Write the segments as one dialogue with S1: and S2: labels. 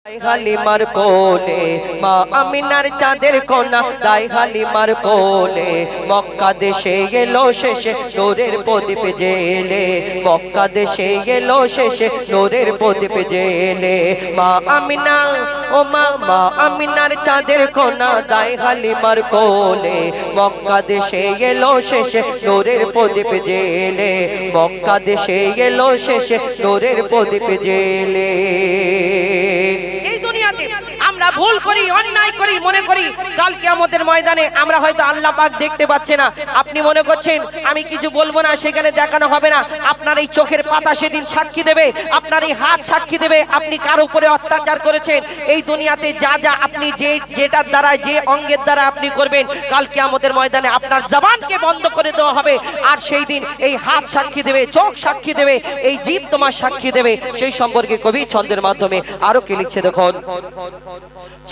S1: হালিমার কোলে মা আমিনার চাঁদের কোনা দাই হালিমার কোলে মক্কা দেশে এলো শেষে নূরের প্রদীপ জেলে মক্কা দেশে এলো শেষে নূরের প্রদীপ জেলে মা আমিনা ও মা আমিনার চাঁদের কোনা দাই হালিমার কোলে মক্কা দেশে এলো শেষে নূরের প্রদীপ জেলে মক্কা দেশে এলো শেষে নূরের প্রদীপ জেলে।
S2: আমরা ভুল করি, অন্যায় করি, মনে করি কাল কিয়ামতের ময়দানে আমরা হয়তো আল্লাহ পাক দেখতে পাচ্ছে না। আপনি মনে করছেন আমি কিছু বলবো না, সেখানে দেখানো হবে না। আপনার এই চোখের পাতা সেদিন সাক্ষী দেবে, আপনার এই হাত সাক্ষী দেবে আপনি কার উপরে অত্যাচার করেছেন। এই দুনিয়াতে যা যা আপনি যেটার দ্বারা যে অঙ্গের দ্বারা আপনি করবেন, কাল কিয়ামতের ময়দানে আপনার জবানকে বন্ধ করে দেওয়া হবে। আর সেই দিন এই হাত সাক্ষী দেবে, চোখ সাক্ষী দেবে, এই জীব তোমার সাক্ষী দেবে। সেই সম্পর্কে কবি ছন্দের মাধ্যমে আরো কি লিখছে দেখুন।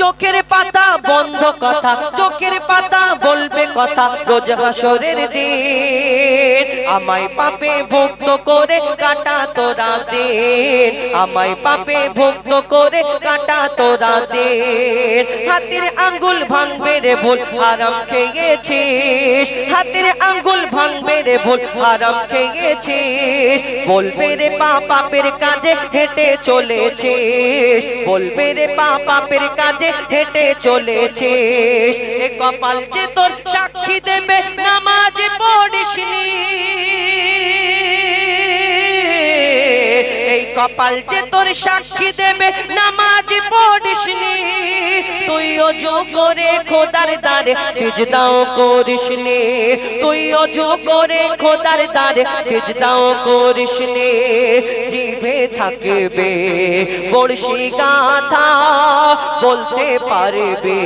S2: চোখের পাতা বন্ধ কথা, চোখের পাতা বলবে কথা রোজ হাসরের দিন। আমায় পাপে ভুক্ত করে কাটা তোরা দিন, আমায় পাপে ভুক্ত করে কাটা তোরা দিন। হাতের আঙ্গুল ভাঙবে রে ভুল হারাম খেয়েছিস, হাতের আঙ্গুল ভাঙবে রে ভুল হারাম খেয়েছিস। বলবে রে পাপের কাজে হেঁটে চলেছিস, বলবে রে পাপের কাজে হেঁটে চলেছিস। এ কপাল যে তোর সাক্ষী দেবে নামাজ পড়িসনি, এই কপাল যে তোর সাক্ষী দেবে নামাজ পড়িসনি। তুই ওযু করে খোদার দ্বারে সিজদাও করিসনি, তুই ওযু করে খোদার দ্বারে সিজদাও করিসনি। জিভে থাকবে বড়শি গাথা বলতে পারবে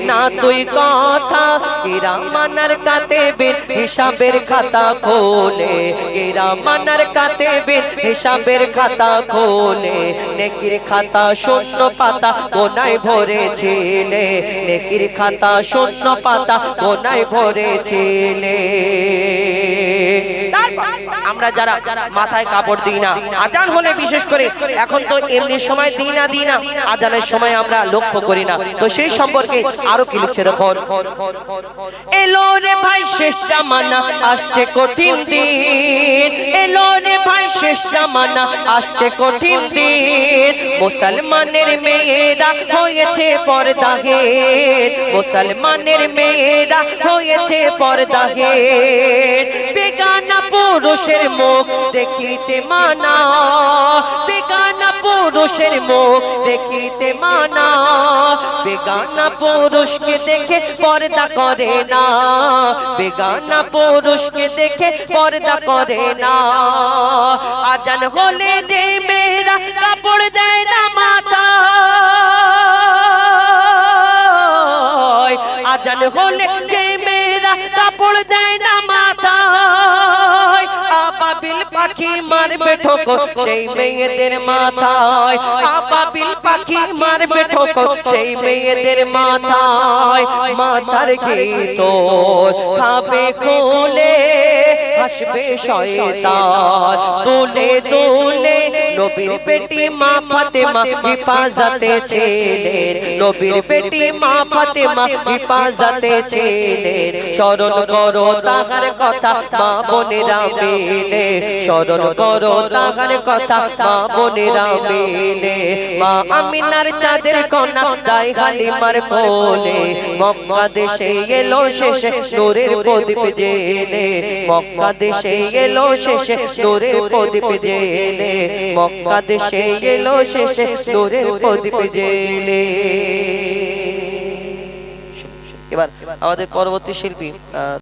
S2: না তুই কথা। কিরামানার কাতেবিন হিসাবের খাতা খোলে, কিরামানার কাতেবিন হিসাবের খাতা খোলে। নেকির খাতা শূন্য পাতা কোনায় ভরেছিলে, নেকির খাতা শূন্য পাতা কোনায় ভরেছিলে। আমরা যারা মাথায় কাপড় দিই না, আজান হলে বিশেষ করে, এখন তো এমনি সময় দিই না, আজানের সময় আমরা লক্ষ্য করি না। তো সেই সম্পর্কে আরো কি লিখছে দেখুন। এলো রে ভাই শেষ জামানা আসছে কঠিন দিন, এলো রে ভাই শেষ জামানা আসছে কঠিন দিন। মুসলমানের মেয়েরা হয়েছে পর্দাহের, মুসলমানের মেয়েরা হয়েছে পর্দাহের। বেগানা পুরুষের মুখ দেখিতে মানা, বেগানা পুরুষের মুখ দেখিতে মানা। বেগানা পুরুষকে দেখে পর্দা করে না, বেগানা পুরুষকে দেখে পর্দা করে না। আজান হলে যে মেয়েরা কাপড় দেয় না মাথায়, আজান হলে যে মেয়েরা কাপড় দেয় না মাথায়। আবাবিল পাখি মারবে ঠোকর সেই মেয়েদের মাথায়, আবাবিল পাখি মারবে ঠোকর সেই মেয়েদের মাথায়। মাথার ভিতর খাবে খুলে হাসবে শয়তান দুলে দুলে। নবীর বেটি মা ফাতেমা হিফাজতে ছিলেন, নবীর বেটি মা ফাতেমা হিফাজতে ছিলেন। স্মরণ করো তাহার কথা মা বোনেরা মিলে, স্মরণ করো তাহার কথা মা বোনেরা মিলে। মা আমিনার চাঁদের কোনা দাই হালিমার কোলে মক্কা দেশে এলো শেষে নূরের প্রদীপ জেলে, মক্কা দেশে এলো শেষে নূরের প্রদীপ জেলে, মক্কা দেশে এলো শেষে নূরের প্রদীপ জেলে। এবার আমাদের পরবর্তী শিল্পী